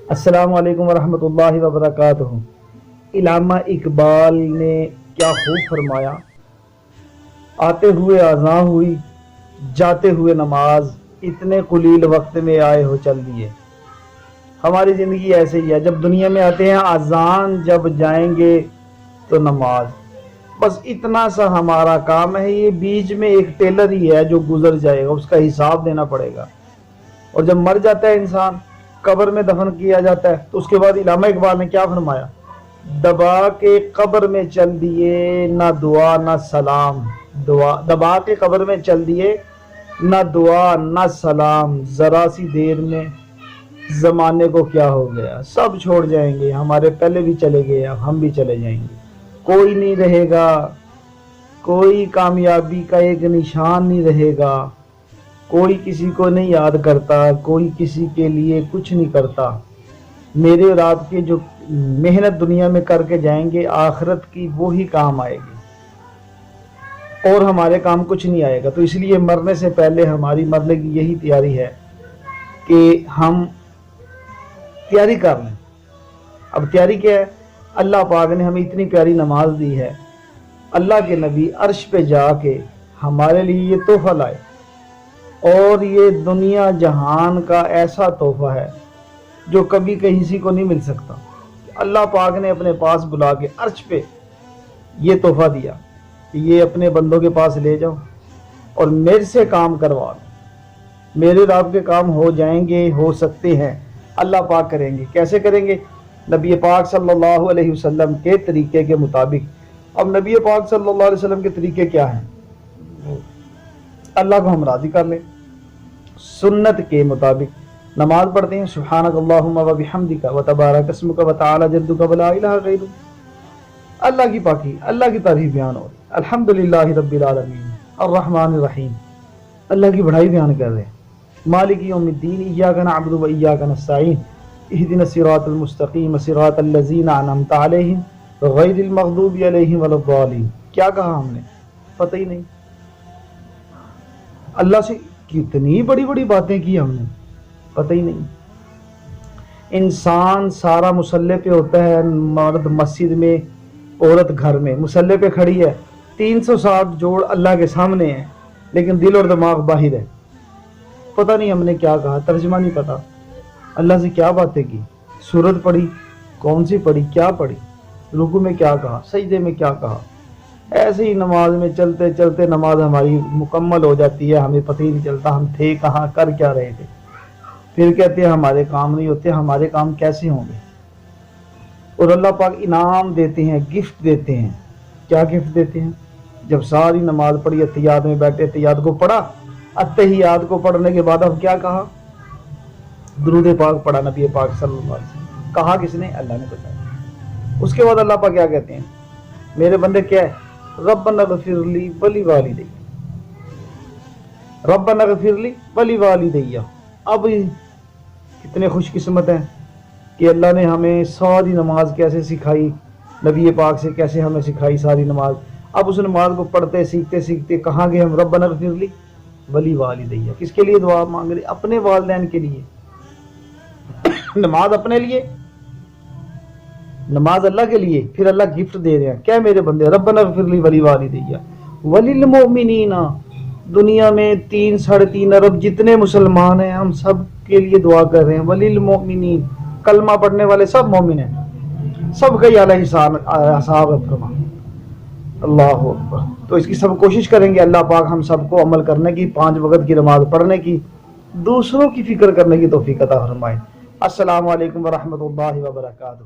السلام علیکم ورحمۃ اللہ وبرکاتہ۔ علامہ اقبال نے کیا خوب فرمایا، آتے ہوئے اذاں ہوئی، جاتے ہوئے نماز، اتنے قلیل وقت میں آئے ہو چل دیے۔ ہماری زندگی ایسے ہی ہے، جب دنیا میں آتے ہیں اذان، جب جائیں گے تو نماز، بس اتنا سا ہمارا کام ہے۔ یہ بیچ میں ایک ٹیلر ہی ہے جو گزر جائے گا، اس کا حساب دینا پڑے گا۔ اور جب مر جاتا ہے انسان، قبر میں دفن کیا جاتا ہے، تو اس کے بعد علامہ اقبال نے کیا فرمایا، دبا کے قبر میں چل دیے نہ دعا نہ سلام، دبا کے قبر میں چل دیے نہ دعا نہ سلام، ذرا سی دیر میں زمانے کو کیا ہو گیا۔ سب چھوڑ جائیں گے، ہمارے پہلے بھی چلے گئے، اب ہم بھی چلے جائیں گے، کوئی نہیں رہے گا، کوئی کامیابی کا ایک نشان نہیں رہے گا، کوئی کسی کو نہیں یاد کرتا، کوئی کسی کے لیے کچھ نہیں کرتا۔ میرے اور آپ کے جو محنت دنیا میں کر کے جائیں گے، آخرت کی وہی کام آئے گی، اور ہمارے کام کچھ نہیں آئے گا۔ تو اس لیے مرنے سے پہلے ہماری مرنے کی یہی تیاری ہے کہ ہم تیاری کر لیں۔ اب تیاری کیا ہے؟ اللہ پاک نے ہمیں اتنی پیاری نماز دی ہے، اللہ کے نبی عرش پہ جا کے ہمارے لیے یہ تحفہ لائے، اور یہ دنیا جہان کا ایسا تحفہ ہے جو کبھی کسی کو نہیں مل سکتا۔ اللہ پاک نے اپنے پاس بلا کے عرش پہ یہ تحفہ دیا کہ یہ اپنے بندوں کے پاس لے جاؤ اور میرے سے کام کروا لو۔ میرے اور آپ کے کام ہو جائیں گے، ہو سکتے ہیں، اللہ پاک کریں گے۔ کیسے کریں گے؟ نبی پاک صلی اللہ علیہ وسلم کے طریقے کے مطابق۔ اب نبی پاک صلی اللہ علیہ وسلم کے طریقے کیا ہیں؟ اللہ کو ہم راضی کر لیں، سنت کے مطابق نماز پڑھتے ہیں، سبحانک اللہم و بحمدک و تبارک اسمک و تعالی جدک و لا الہ غیرک۔ اللہ کی پاکی، اللہ کی تعریف بیان ہو رہی ہے، الحمدللہ رب العالمین الرحمن الرحیم، اللہ کی بڑائی بیان کر رہے ہیں۔ مالک یوم الدین، ایاک نعبد و ایاک نستعین، اہدنا الصراط المستقیم صراط الذین انعمت علیہم غیر المغضوب علیہم ولا الضالین۔ کیا کہا ہم نے؟ پتہ ہی نہیں۔ اللہ سے کتنی بڑی بڑی باتیں کی ہم نے، پتہ ہی نہیں۔ انسان سارا مصلی پہ ہوتا ہے، مرد مسجد میں، عورت گھر میں، مصلی پہ کھڑی ہے، 360 جوڑ اللہ کے سامنے ہیں، لیکن دل اور دماغ باہر ہے۔ پتہ نہیں ہم نے کیا کہا، ترجمہ نہیں پتا، اللہ سے کیا باتیں کی، سورت پڑھی، کون سی پڑھی، کیا پڑھی، رکوع میں کیا کہا، سجدے میں کیا کہا۔ ایسے ہی نماز میں چلتے چلتے نماز ہماری مکمل ہو جاتی ہے، ہمیں پتہ ہی نہیں چلتا ہم تھے کہاں، کر کیا رہے تھے۔ پھر کہتے ہیں ہمارے کام نہیں ہوتے، ہمارے کام کیسے ہوں گے؟ اور اللہ پاک انعام دیتے ہیں، گفٹ دیتے ہیں۔ کیا گفٹ دیتے ہیں؟ جب ساری نماز پڑھی، اتحیات میں بیٹھے، اتحیات کو پڑھا، اتحیات کو پڑھنے کے بعد اب کیا کہا؟ درود پاک پڑھا نبی پاک صلی اللہ علیہ وسلم۔ کہا کس نے؟ اللہ نے بتایا۔ اس کے بعد اللہ پاک کیا کہتے ہیں؟ میرے بندے کیا ہے؟ ربنا اغفر لی ولی والدی، ربنا اغفر لی ولی والدی۔ اب کتنے خوش قسمت ہیں کہ اللہ نے ہمیں ساری نماز کیسے سکھائی، نبی پاک سے کیسے ہمیں سکھائی ساری نماز۔ اب اس نماز کو پڑھتے سیکھتے سیکھتے کہاں گئے ہم؟ ربنا اغفر لی ولی والدی۔ کس کے لیے دعا مانگ رہے؟ اپنے والدین کے لیے۔ نماز اپنے لیے، نماز اللہ کے لیے، پھر اللہ گفٹ دے رہے ہیں کیا میرے بندے؟ ربنا اغفر لی ولی والدی وللمؤمنین۔ دنیا میں 3-3.5 ارب جتنے مسلمان ہیں، ہم سب کے لیے دعا کر رہے ہیں، وللمؤمنین، کلمہ پڑھنے والے سب مومن ہیں، سب کا اعلیٰ حساب فرما۔ اللہ اکبر۔ تو اس کی سب کوشش کریں گے اللہ پاک ہم سب کو عمل کرنے کی، 5 وقت کی نماز پڑھنے کی، دوسروں کی فکر کرنے کی توفیق عطا فرمائے۔ السلام علیکم ورحمۃ اللہ وبرکاتہ۔